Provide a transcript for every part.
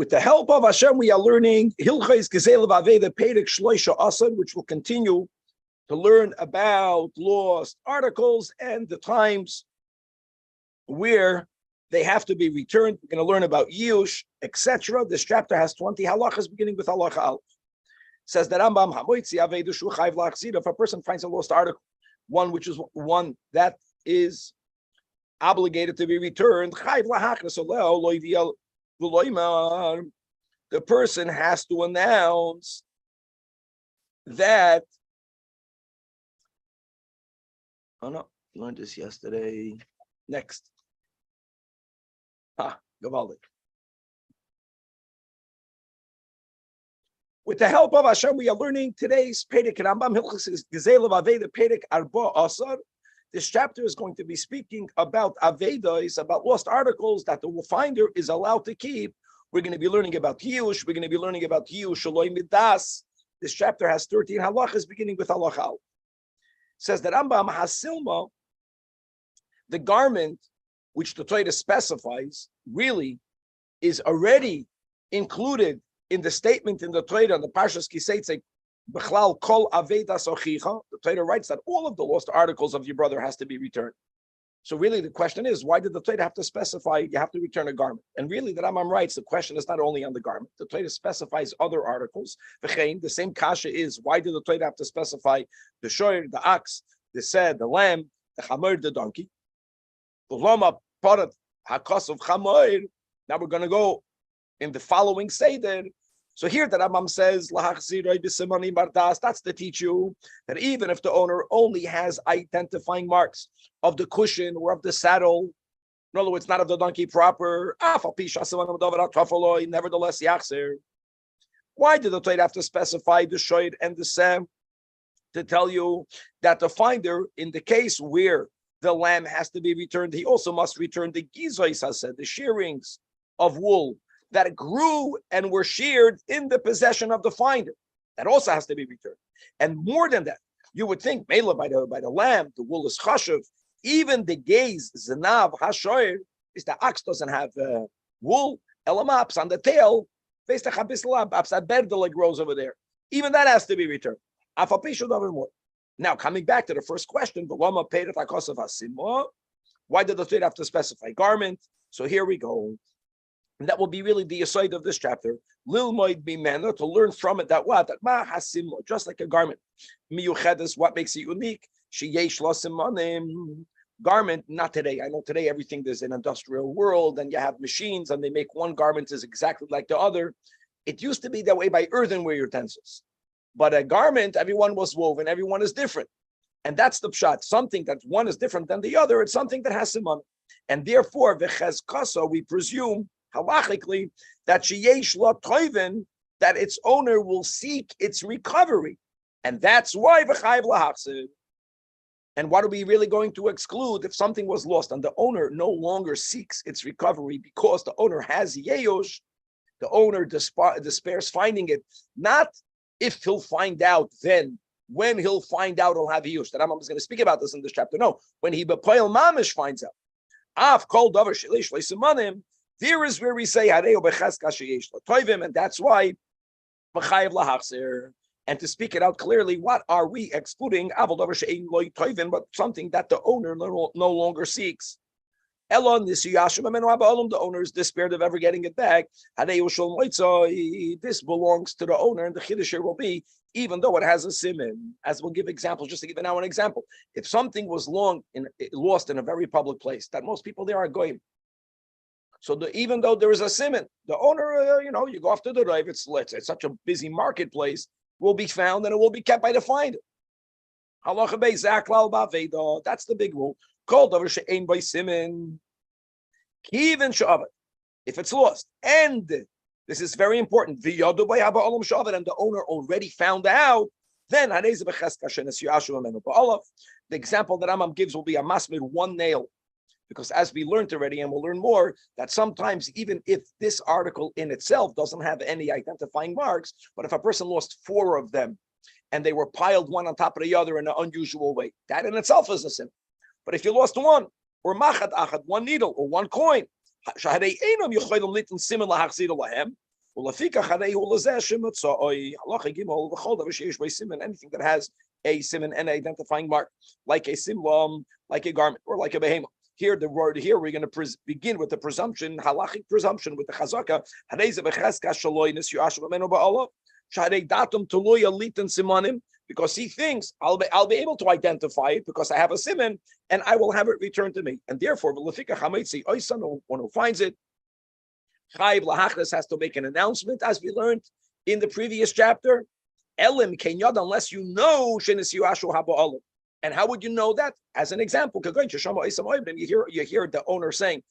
With the help of Hashem, we are learning Hilchos Gezeilah V'Aveidah Perek Shloisha Asar, which will continue to learn about lost articles and the times where they have to be returned. We're going to learn about Yush, etc. This chapter has 20 halachas, beginning with halacha Aleph. Says that Rambam Hamoitzi Aveidah Shu Chayv Lachzir. If a person finds a lost article, one that is obligated to be returned, Chayv Lahachnas Oleo Loiviel. The person has to announce that. Oh no, we learned this yesterday. Next. Gavaldik. With the help of Hashem, we are learning today's Perek Rambam Hilchos Gezeilah V'Aveidah Perek Arba Asar. This chapter is going to be speaking about Aveidah, about lost articles that the finder is allowed to keep. We're going to be learning about Yush. We're going to be learning about Yush Shaloi Midas. This chapter has 13 halachas, beginning with halacha Aleph. Says that Rambam Hasilma, the garment which the Torah specifies, really is already included in the statement in the Torah, the Parshas Kiseitze, B'chlal kol aveidas ochicha. The Torah writes that all of the lost articles of your brother has to be returned. So really the question is, why did the Torah have to specify you have to return a garment? And really the Rambam writes, the question is not only on the garment. The Torah specifies other articles. The same kasha is, why did the Torah have to specify the shoyer, the ox, the seh, the lamb, the chamor, the donkey? The lama parat hakos of chamor. Now we're going to go in the following seder. So here the Rambam says, that's to teach you that even if the owner only has identifying marks of the cushion or of the saddle, in other words, not of the donkey proper, nevertheless, yachzer. Why did the Torah have to specify the shoyd and the sem? To tell you that the finder, in the case where the lamb has to be returned, he also must return the gizois, the shearings of wool that grew and were sheared in the possession of the finder. That also has to be returned. And more than that, you would think, Mela, by the lamb, the wool is chashuv. Even the gaze, zanav, hashoyer, is the ox doesn't have wool, elamaps on the tail, face the chabislab, that berdele grows over there. Even that has to be returned. More. Now, coming back to the first question, why did the Torah have to specify garment? So here we go. And that will be really the aside of this chapter. Lil moid bimena, to learn from it that what? That ma hasimlo, just like a garment. Miyuchedes, what makes it unique? Sheyesh lo simonim. Garment, not today. I know today everything there's an industrial world and you have machines and they make one garment is exactly like the other. It used to be that way by earthenware utensils. But a garment, everyone was woven, everyone is different. And that's the pshat. Something that one is different than the other, it's something that has simon. And therefore, v'chezkasa, we presume halachically that sheyesh lo toivin, that its owner will seek its recovery, and that's why v'chayv lahachzir. And what are we really going to exclude if something was lost and the owner no longer seeks its recovery because the owner has yeyosh? The owner despairs finding it. Not if he'll find out then. When he'll find out, he'll have yeyosh. The Rambam is going to speak about this in this chapter. No, when he bepoil mamish finds out. Af kol davar shelish leisimanim. There is where we say, and that's why, and to speak it out clearly, what are we excluding? But something that the owner no longer seeks. The owner is despaired of ever getting it back. This belongs to the owner, and the chiddush will be, even though it has a siman. As we'll give examples, just to give now an example. If something was lost in a very public place, that most people there are goyim. So even though there is a siman, the owner, you go off to the drive, it's such a busy marketplace, will be found and it will be kept by the finder. Halacha beis zaklal ba'aveidah. That's the big rule. Called over she'ein by siman. Even shavet, if it's lost, and this is very important. The yodu by haba olam shavet, and the owner already found out. Then the example that Rambam gives will be a masmid, one nail. Because as we learned already, and we'll learn more, that sometimes even if this article in itself doesn't have any identifying marks, but if a person lost 4 of them and they were piled one on top of the other in an unusual way, that in itself is a sin. But if you lost one, or machad achad, one needle or one coin, Anything that has a siman and an identifying mark, like a simlam, like a garment, or like a behemoth. Here, we're going to begin with the presumption, halachic presumption, with the chazaka. Because he thinks I'll be able to identify it because I have a siman and I will have it returned to me. And therefore, one who finds it, Chayiv lahachras has to make an announcement, as we learned in the previous chapter. Elim kenyad, unless you know shenis yuashu haba. And how would you know that? As an example, you hear the owner saying,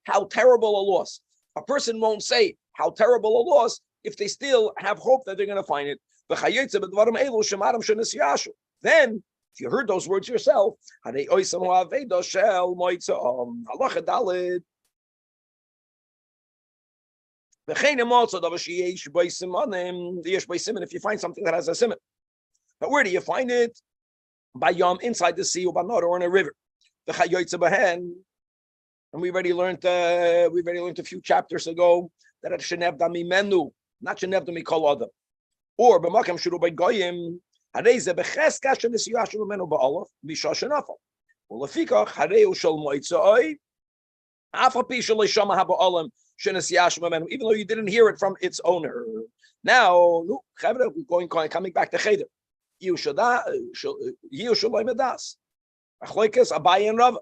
how terrible a loss. A person won't say how terrible a loss if they still have hope that they're going to find it. Then, if you heard those words yourself, if you find something that has a simon. But where do you find it? By yom, inside the sea, or in a river. And we already learned a few chapters ago that at shenevda mimenu, not shenevda mikol adam, or b'makam shuru by goyim, hareze becheska shenisiyashu mimenu ba'alav misha shenafal. Ulefikach hareu shel moitzoi, afapi shel shama haba'alam shenisiyashu mimenu, even though you didn't hear it from its owner. Now, we're coming back to cheder. Yushalaimedas. Achloikas Abaye and Rava,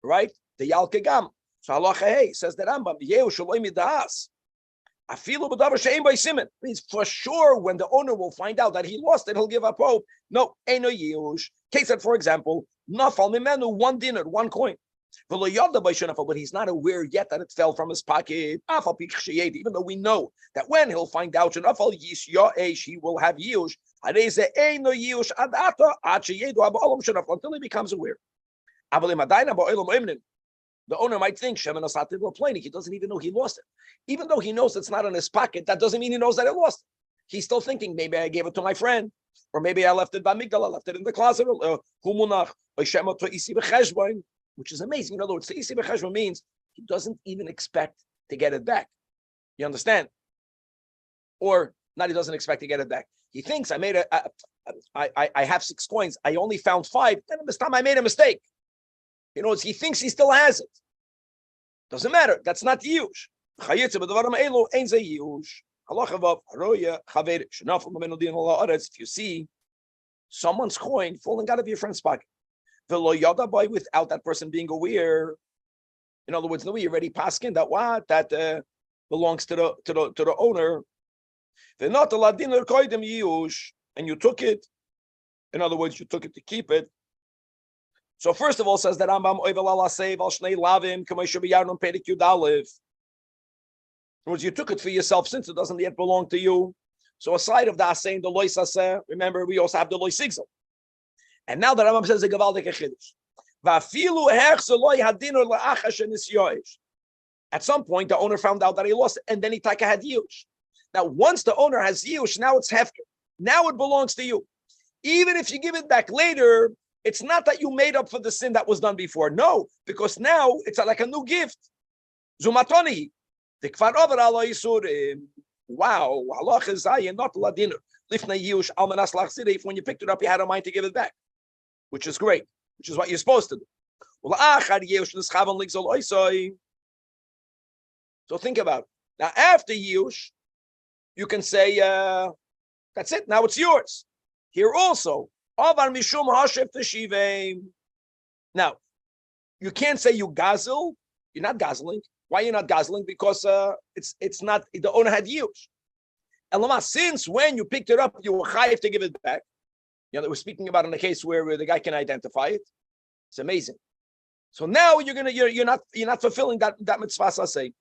right? The Yalkegam. So halacha hey says that Rambam Yushalaimedas. Afilu b'davar she'ein by siman means for sure when the owner will find out that he lost it, he'll give up hope. No, ain't no yush. Case that, for example, nafal mimenu, one dinar, one coin. But he's not aware yet that it fell from his pocket. Even though we know that when he'll find out, he will have yush. Until he becomes aware. The owner might think he doesn't even know he lost it. Even though he knows it's not in his pocket, that doesn't mean he knows that he lost it. He's still thinking, maybe I gave it to my friend, or maybe I left it by Migdal, I left it in the closet. Which is amazing. In other words, isi b'cheshbon means he doesn't even expect to get it back. You understand? Or not, he doesn't expect to get it back. He thinks I have 6 coins. I only found 5. Then this time I made a mistake. You know, he thinks he still has it. Doesn't matter. That's not the yush. If you see someone's coin falling out of your friend's pocket, without that person being aware, in other words, no, you already paskin that what that belongs to the owner. And you took it. In other words, you took it to keep it. So first of all, says that Rambam oivel ala seiv al shnei lavim k'may shebiyarnon perik yud aleph. In other words, you took it for yourself since it doesn't yet belong to you. So aside of that saying the lois aseh, remember we also have the lois sigzel. And now the Rambam says a gavaldik chiddush. Va'afilu hechzeloi hadinur la'achash shenisyoish. At some point, the owner found out that he lost it, and then he taka had yush. Now, once the owner has yush, now it's hefker. Now it belongs to you. Even if you give it back later, it's not that you made up for the sin that was done before. No, because now it's like a new gift. Zumatoni. Wow. Halach is not ladinur. Lifnei yush almanas lachzidei. When you picked it up, you had a mind to give it back, which is great, which is what you're supposed to do. So think about it. Now, after yush, you can say, that's it, now it's yours. Here also, now, you can't say you gazel, you're not gazeling. Why you're not gazeling? Because it's not, the owner had yush. And since when you picked it up, you were chayiv to give it back. You know, we're speaking about in a case where the guy can identify it. It's amazing. So now you're not fulfilling that mitzvah saseh.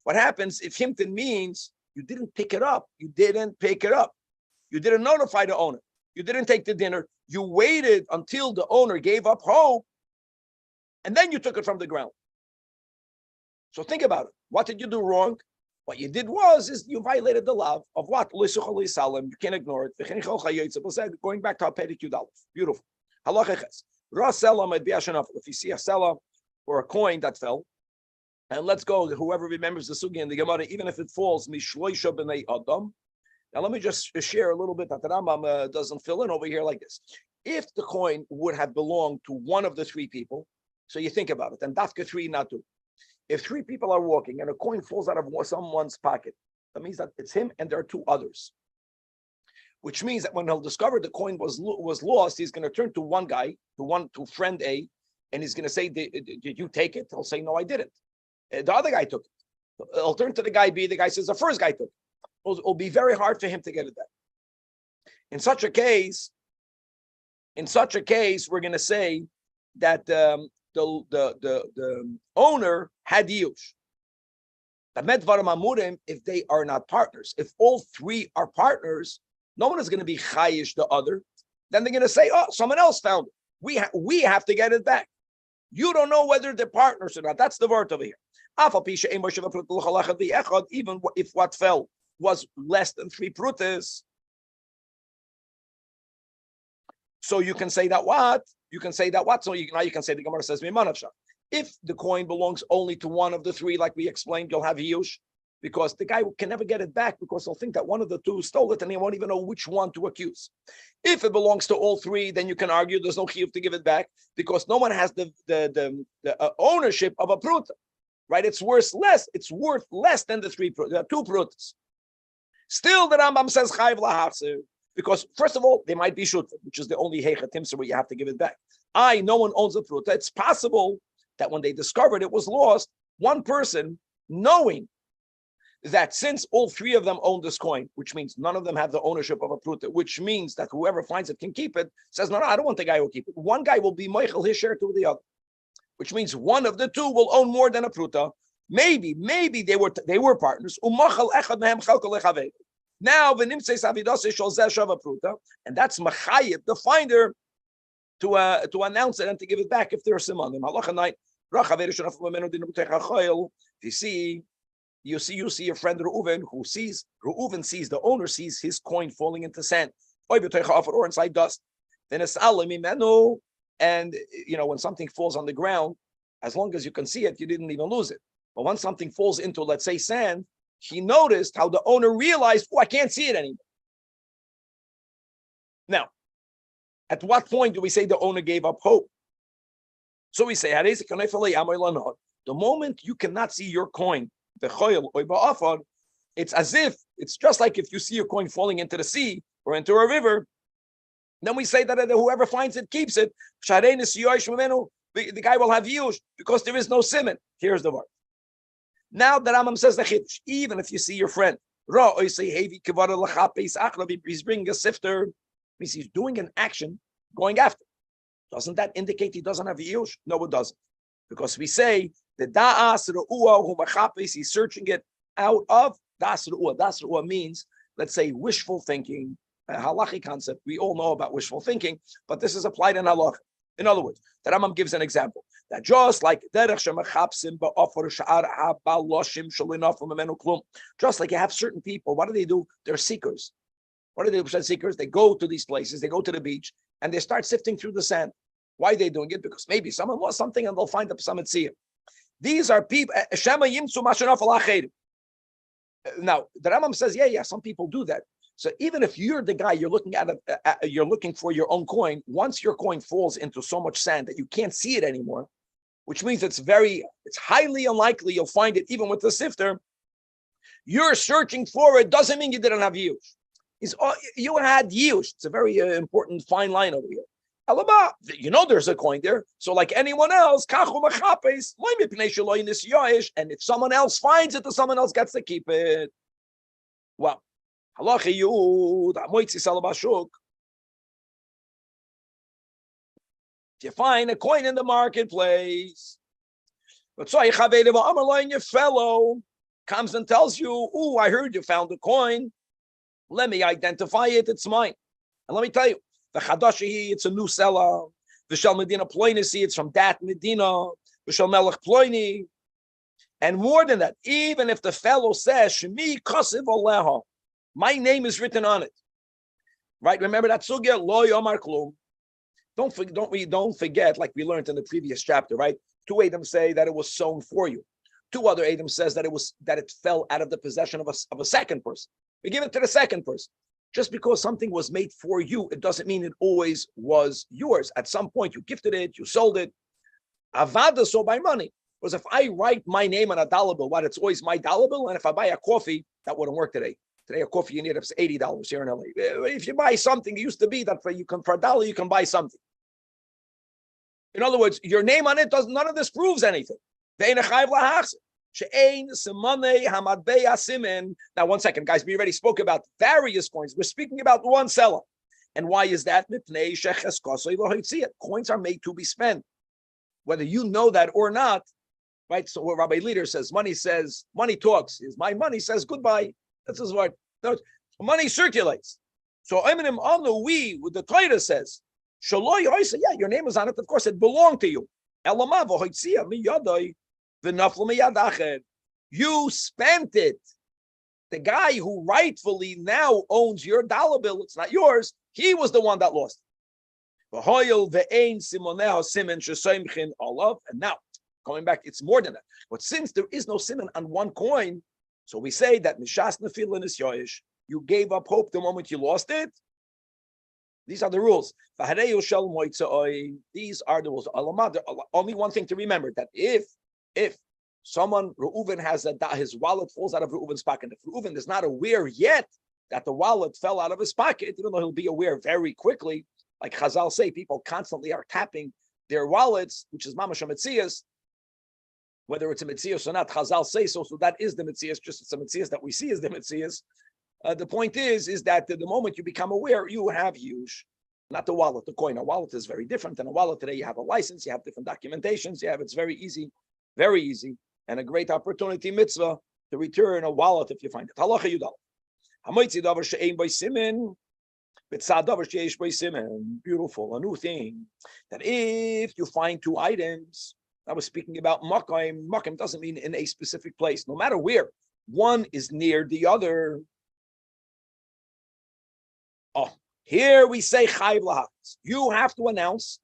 What happens if himton means you didn't pick it up? You didn't pick it up. You didn't notify the owner. You didn't take the dinner. You waited until the owner gave up hope, and then you took it from the ground. So think about it. What did you do wrong? What you did is you violated the law of what? You can't ignore it. Going back to our Perek Yud Aleph. Beautiful. If you see a seller or a coin that fell. And let's go, whoever remembers the sugi in the Gemara, even if it falls, mishloisha b'nei adam. Now let me just share a little bit that the Rambam doesn't fill in over here like this. If the coin would have belonged to one of the three people, so you think about it, and dafka three, not two. If three people are walking and a coin falls out of someone's pocket, that means that it's him and there are two others. Which means that when he'll discover the coin was lost, he's going to turn to one guy, to friend A, and he's going to say, did you take it? He'll say, no, I didn't. The other guy took it. He'll turn to the guy B, the guy says, the first guy took it. It'll be very hard for him to get it back. In such a case, we're going to say that the owner had yush. If they are not partners, if all three are partners, no one is going to be chayish the other. Then they're going to say, "Oh, someone else found it. We have to get it back." You don't know whether they're partners or not. That's the word over here. Even if what fell was less than 3 prutas, so you can say that what? You can say that what? So now you can say the Gemara says mimanavsha. If the coin belongs only to one of the three, like we explained, you'll have yush, because the guy can never get it back because he'll think that one of the two stole it and he won't even know which one to accuse. If it belongs to all three, then you can argue there's no chiyuv to give it back because no one has the ownership of a pruta, right? It's worth less. It's worth less than the 2 prutas. Still, the Rambam says chayv lahachzir because first of all, they might be shutful, which is the only heichatimsa where you have to give it back. No one owns a pruta. It's possible that when they discovered it was lost, one person knowing that since all three of them own this coin, which means none of them have the ownership of a pruta, which means that whoever finds it can keep it, says, no, I don't want the guy who will keep it. One guy will be Michael, his share to the other, which means one of the two will own more than a pruta. Maybe they were partners. Now, and that's machayib, the finder, to announce it and to give it back if there are simonim. You see your friend Reuven sees the owner sees his coin falling into sand, or inside dust. Then it's alimimenu, and when something falls on the ground, as long as you can see it, you didn't even lose it. But once something falls into, let's say, sand, he noticed how the owner realized, I can't see it anymore. Now, at what point do we say the owner gave up hope? So we say, the moment you cannot see your coin, the choil or ba'afar, it's as if it's just like if you see your coin falling into the sea or into a river. Then we say that whoever finds it keeps it. The guy will have yush because there is no simon. Here's the word. Now the Rambam says the chiddush. Even if you see your friend, he's bringing a sifter, means he's doing an action going after. Doesn't that indicate he doesn't have yush? No, it doesn't. Because we say the da'as re'uah hu machapis, he's searching it out of da'as re'uah. Da'as re'uah means, let's say, wishful thinking, a halachic concept. We all know about wishful thinking, but this is applied in halach. In other words, the Rambam gives an example that just like just like you have certain people, what do? They're seekers. What do seekers? They go to these places, they go to the beach, and they start sifting through the sand. Why are they doing it? Because maybe someone lost something and they'll find up some tziyah. These are people. Now the Rambam says, yeah, some people do that. So even if you're the guy, you're looking at you're looking for your own coin. Once your coin falls into so much sand that you can't see it anymore, which means it's highly unlikely you'll find it even with the sifter. You're searching for it doesn't mean you didn't have yush. You had yush. It's a very important fine line over here. There's a coin there. So like anyone else, and if someone else finds it, then someone else gets to keep it. Well, if you find a coin in the marketplace, but so your fellow comes and tells you, I heard you found a coin. Let me identify it. It's mine. And let me tell you, the Chadashi, it's a new seller. The Shal Medina Ploinisi, it's from that Medina. The Shal Melech Ploini. And more than that, even if the fellow says, Shemi Kasiv Aleha, my name is written on it. Right? Remember that sugya, Lo Yomar Klum. Don't forget, like we learned in the previous chapter, right? Two Edom say that it was sewn for you. Two other Edom says that it fell out of the possession of a second person. We give it to the second person. Just because something was made for you, it doesn't mean it always was yours. At some point, you gifted it, you sold it. Avada, so by money. Because if I write my name on a dollar bill, it's always my dollar bill. And if I buy a coffee, that wouldn't work today. Today, a coffee you need is $80 here in LA. If you buy something, it used to be that for a dollar you can buy something. In other words, your name on it does none of this proves anything. Now, 1 second, guys. We already spoke about various coins. We're speaking about one seller. And why is that? Coins are made to be spent. Whether you know that or not, right? So what Rabbi Leader says, money talks. My money says goodbye. That's his word. No, money circulates. So with the Torah says, yeah, your name is on it. Of course, it belonged to you. You spent it. The guy who rightfully now owns your dollar bill, it's not yours. He was the one that lost it. And now, coming back, it's more than that. But since there is no simon on one coin, so we say that mishas nefilin is yoish. You gave up hope the moment you lost it. These are the rules. These are the rules. Only one thing to remember, that if someone, Reuven has his wallet falls out of Reuven's pocket, if Reuven is not aware yet that the wallet fell out of his pocket, even though he'll be aware very quickly, like Chazal say, people constantly are tapping their wallets, which is mamash metzias. Whether it's a metzias or not, Chazal say so that is the metzias, just it's a metzias that we see as the metzias. The point is that the moment you become aware, you have huge, not the wallet, the coin. A wallet is very different than a wallet today. You have a license, you have different documentations, it's very easy, and a great opportunity mitzvah to return a wallet if you find it. Halacha yudal. Beautiful, a new thing, that if you find two items, I was speaking about makim. Makim doesn't mean in a specific place, no matter where. One is near the other. Here we say chayv lahakis. You have to announce.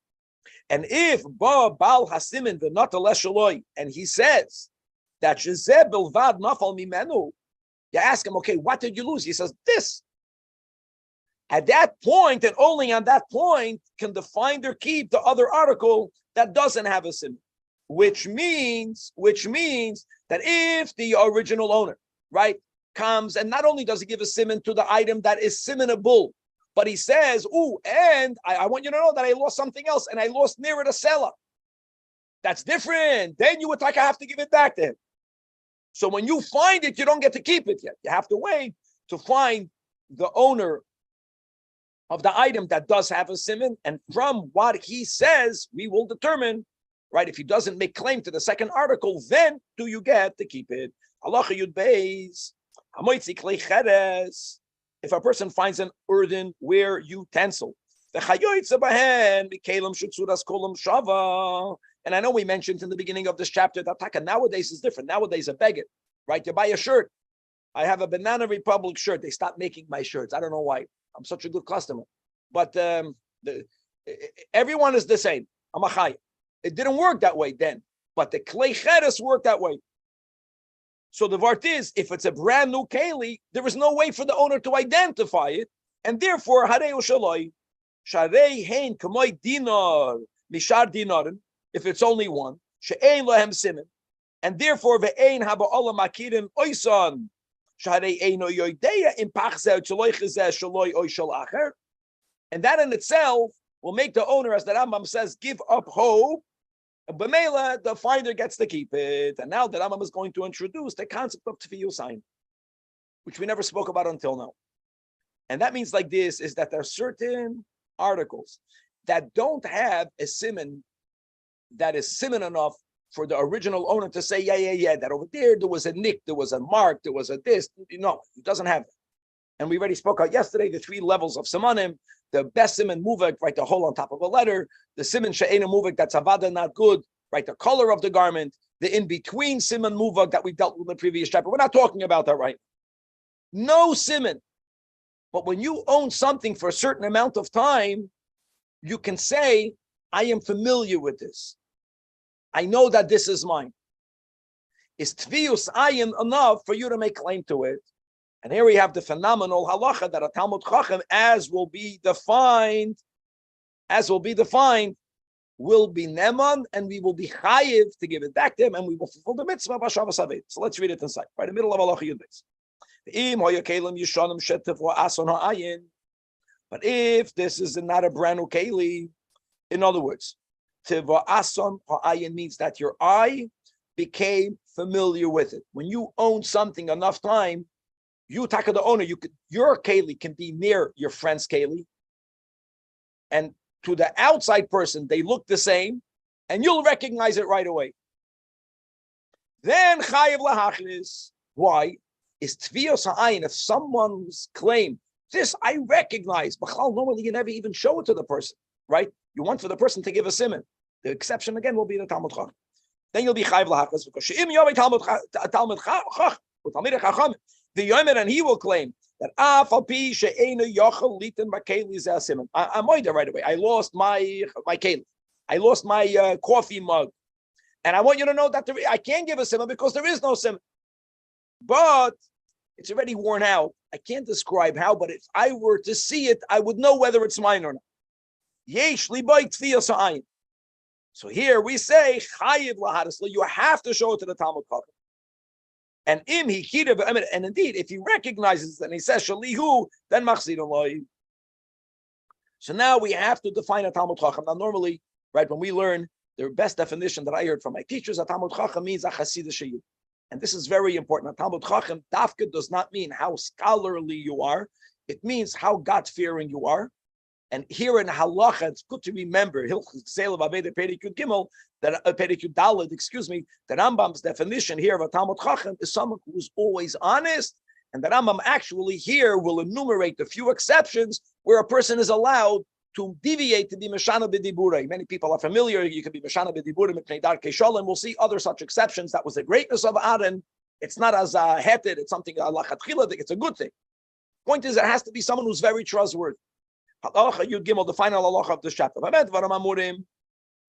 And if ba bal hasimin v'nata leshaloi, and he says that shezeh bilvad nafal mimenu, you ask him, okay, what did you lose? He says this. At that point, and only on that point, can the finder keep the other article that doesn't have a siman. Which means that if the original owner, right, comes and not only does he give a siman to the item that is simanable, but he says, and I want you to know that I lost something else and I lost near the seller. That's different. Then you would I have to give it back to him. So when you find it, you don't get to keep it yet. You have to wait to find the owner of the item that does have a siman, and from what he says, we will determine, right? If he doesn't make claim to the second article, then do you get to keep it? Halacha Yud Beis. If a person finds an earthenware utensil, and I know we mentioned in the beginning of this chapter that taka nowadays is different. Nowadays, a beggar, right? You buy a shirt. I have a Banana Republic shirt. They stopped making my shirts. I don't know why. I'm such a good customer. But everyone is the same. I'm a chayim. It didn't work that way then, but the klei cheres worked that way. So the vart is, if it's a brand new keli, there is no way for the owner to identify it, and therefore harei ushaloi sharei hein kamoi dinar mishar dinarin. If it's only one, she'ein lahem simen, and therefore ve'ein haba olam makirin oisan sharei eino yoideya impach zeh shaloi chizeh shaloi oishal acher, and that in itself will make the owner, as the Rambam says, give up hope. B'meila, the finder gets to keep it. And now the Rambam is going to introduce the concept of tefillah sign, which we never spoke about until now. And that means like this, is that there are certain articles that don't have a siman that is siman enough for the original owner to say, yeah, that over there was a nick, there was a mark, there was a this. No, it doesn't have that. And we already spoke out yesterday the three levels of simanim. The best siman muvak, right, the hole on top of a letter. The siman she'ena muvak, that's avada, not good, right, the color of the garment. The in-between siman muvak that we dealt with in the previous chapter. We're not talking about that right now. No siman. But when you own something for a certain amount of time, you can say, I am familiar with this. I know that this is mine. Is Tvius Ayin enough for you to make claim to it? And here we have the phenomenal halacha that a Talmud Chacham, as will be defined, will be neman, and we will be chayiv to give it back to him, and we will fulfill the mitzvah of Hashavas Aved. So let's read it inside, right in the middle of halacha Yudbeis. But if this is not a brand new keli, in other words, tiva ason ha'ayin means that your eye became familiar with it. When you own something enough time, you taka the owner, your keli can be near your friend's keli, and to the outside person, they look the same, and you'll recognize it right away. Then chayiv lahachlis. Why? Is tviyos ha'ayin, if someone's claim, this I recognize, but normally you never even show it to the person, right? You want for the person to give a siman. The exception again will be the Talmud Chacham. Then you'll be chayiv lahachlis, because she'im yovei Talmud Chacham, the yomer, and he will claim that I'm moida right away. I lost my keli. I lost my coffee mug, and I want you to know that I can't give a simon because there is no simon. But it's already worn out. I can't describe how, but if I were to see it, I would know whether it's mine or not. So here we say you have to show it to the Talmud Chacham. And and indeed, if he recognizes and he says shalihu, then machzir. So now we have to define a Talmud Chacham. Now, normally, right, when we learn, the best definition that I heard from my teachers, a Talmud Chacham means a chassid sheyud. And this is very important. A Talmud Chacham, dafka, does not mean how scholarly you are. It means how God-fearing you are. And here in halacha, it's good to remember that the Rambam's definition here of a Talmud Chacham is someone who's always honest, and the Rambam actually here will enumerate the few exceptions where a person is allowed to deviate to be meshana b'diburei. Many people are familiar. You can be meshana b'diburei mipnei darkei shalom. We'll see other such exceptions. That was the greatness of Aaron. It's not as a heted. It's something lachatchila. It's a good thing. Point is, it has to be someone who's very trustworthy. Halacha Yud Gimel, the final halacha of this chapter.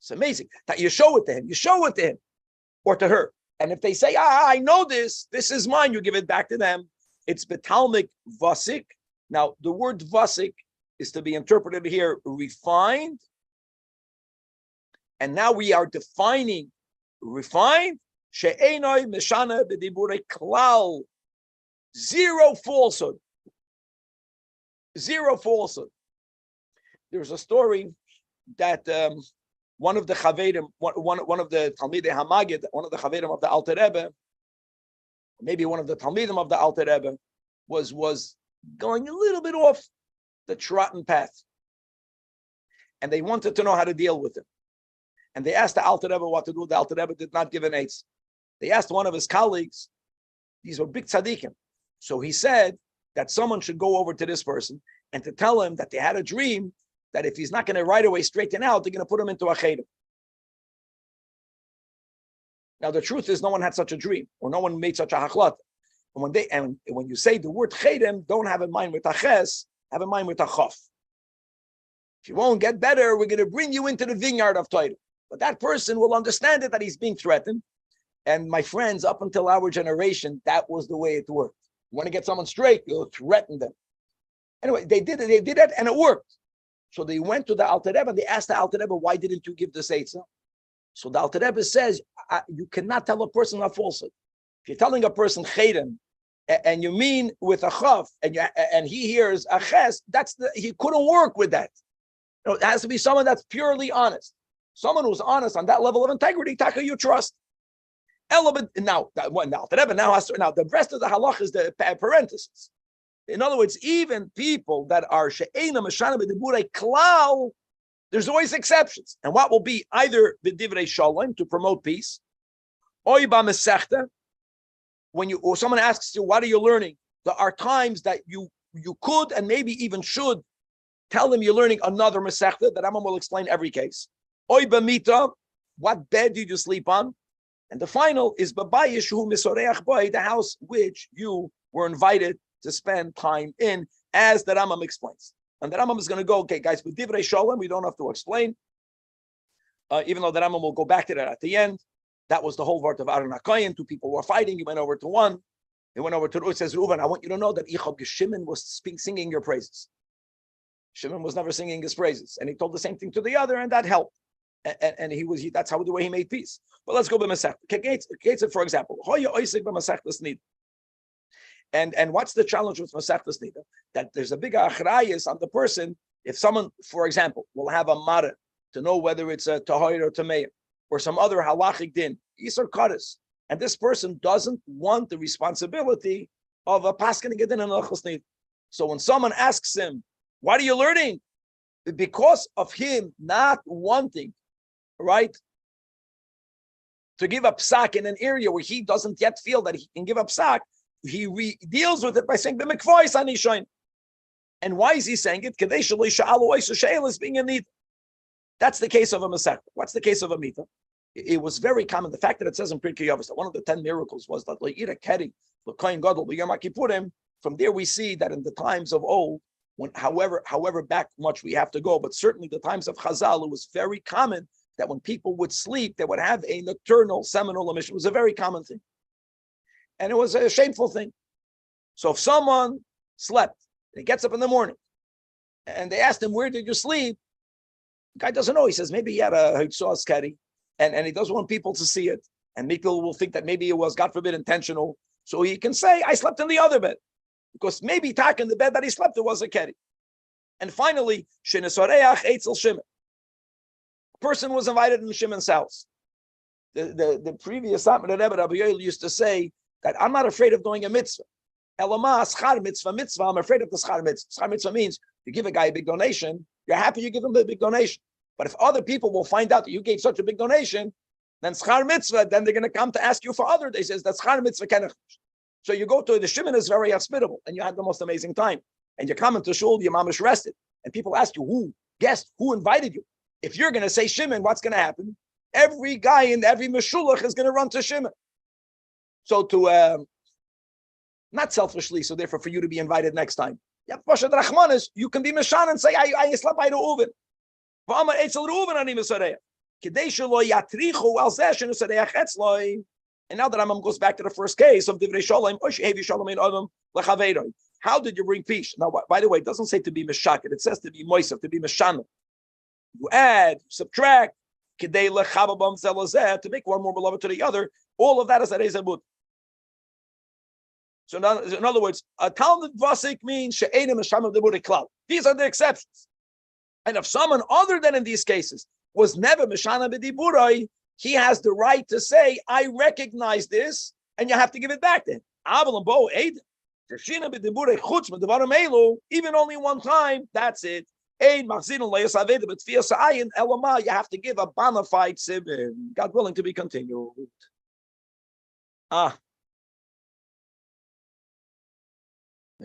It's amazing that you show it to him. You show it to him or to her. And if they say, I know this is mine, you give it back to them. It's betalmik vasik. Now, the word vasik is to be interpreted here, refined. And now we are defining refined. She'enoi meshana b'diburei klal. Zero falsehood. Zero falsehood. There's a story that one of the Chavedim, one of the Talmidei Hamagid, one of the Chavedim of the Alter Rebbe, maybe one of the Talmidim of the Alter Rebbe, was going a little bit off the trodden path. And they wanted to know how to deal with him. And they asked the Alter Rebbe what to do. The Alter Rebbe did not give an eitz. They asked one of his colleagues, these were big tzaddikim. So he said that someone should go over to this person and to tell him that they had a dream that if he's not going to right away straighten out, they're going to put him into a cheder. Now, the truth is, no one had such a dream, or no one made such a hachlat. And when you say the word chedem, don't have in mind with a ches, have in mind with a chaf. If you won't get better, we're going to bring you into the vineyard of Torah. But that person will understand it, that he's being threatened. And my friends, up until our generation, that was the way it worked. You want to get someone straight, you'll threaten them. Anyway, they did it, and it worked. So they went to the Alter Rebbe and they asked the Alter Rebbe, why didn't you give this eitzah? So the Alter Rebbe says, you cannot tell a person a falsehood. If you're telling a person chedem, and you mean with a chaf, and he hears a ches, he couldn't work with that. It has to be someone that's purely honest. Someone who's honest on that level of integrity, taka, you trust. Element now, the rest of the halach is the parenthesis. In other words, even people that are she'ena meshana b'diburei klal, there's always exceptions. And what will be either b'divrei shalom, to promote peace, or b'mesechta, or someone asks you, what are you learning? There are times that you could and maybe even should tell them you're learning another mesechta, that Rambam will explain every case. Oy b'mita, what bed did you sleep on? And the final is b'bayis shu misoreach boy, the house which you were invited to spend time in, as the Rambam explains. And the Rambam is going to go, okay, guys, with divrei shalom, we don't have to explain. even though the Rambam will go back to that at the end. That was the whole word of Aaron HaKohen. Two people were fighting. He went over to one. He went over to Ruth, says, Reuven, I want you to know that Shimon was singing your praises. Shimon was never singing his praises. And he told the same thing to the other, and that helped. And that's how the way he made peace. But let's go by Masech. For example, and what's the challenge with Masechtas Nida? That there's a big achrayis on the person. If someone, for example, will have a mara to know whether it's a tahir or tameir, or some other halachic din, Yisur Kaddis, and this person doesn't want the responsibility of a paskening din and Hilchos Nida. So when someone asks him, what are you learning? Because of him not wanting, right, to give up psak in an area where he doesn't yet feel that he can give up psak, he deals with it by saying, and why is he saying it? Is being a need. That's the case of a Masech. What's the case of a Mita? It was very common. The fact that it says in Pirkei Avos that one of the 10 miracles was that Le'ira Keri, L'Kohen Gadol, L'Yom HaKippurim. From there we see that in the times of old, when however back much we have to go, but certainly the times of Chazal, it was very common that when people would sleep, they would have a nocturnal seminal emission. It was a very common thing. And it was a shameful thing. So if someone slept, he gets up in the morning, and they asked him, where did you sleep? The guy doesn't know. He says, maybe he had a Hitzos Keri, and he doesn't want people to see it. And people will think that maybe it was, God forbid, intentional. So he can say, I slept in the other bed. Because maybe in the bed that he slept, it was a Keri. And finally, Shenesoreach Eitzel Shimon. A person was invited in Shimon's house. The previous Satmar Rebbe, Rabbi Yoel, used to say that I'm not afraid of doing a mitzvah. Elama, schar mitzvah, I'm afraid of the schar mitzvah. Schar mitzvah means you give a guy a big donation, you're happy you give him a big donation. But if other people will find out that you gave such a big donation, then schar mitzvah, then they're going to come to ask you for other. They says that schar mitzvah kenach. So you go to the Shimon is very hospitable, and you had the most amazing time. And you come into shul, your mom is rested, and people ask you who invited you. If you're going to say Shimon, what's going to happen? Every guy in every meshulach is going to run to Shimon. So to not selfishly, so therefore for you to be invited next time. Yeah, Pashad Rachmanis, you can be Meshan and say, I slept by the Uven. V'amar Eitzel Reuven ani Mesareach. Kedei shelo yatrichu al zeh shenesareach etzloi. And now that Rambam goes back to the first case of Divrei Shalom, Oishevi Shalom ein Adam lechaveiroi. How did you bring peace? Now, by the way, it doesn't say to be Meshaket. It says to be Moisef, to be Meshanah. You add, you subtract, Kedei lechababam zelozeh, to make one more beloved to the other. All of that is a Rezabut. So in other words, a Talmud Vasik means she'enim Meshamah Deburi Klal. These are the exceptions. And if someone other than in these cases was never Meshana B'diburai, he has the right to say, I recognize this, and you have to give it back to him. Even only one time, that's it. You have to give a bona fide sibin. God willing to be continued.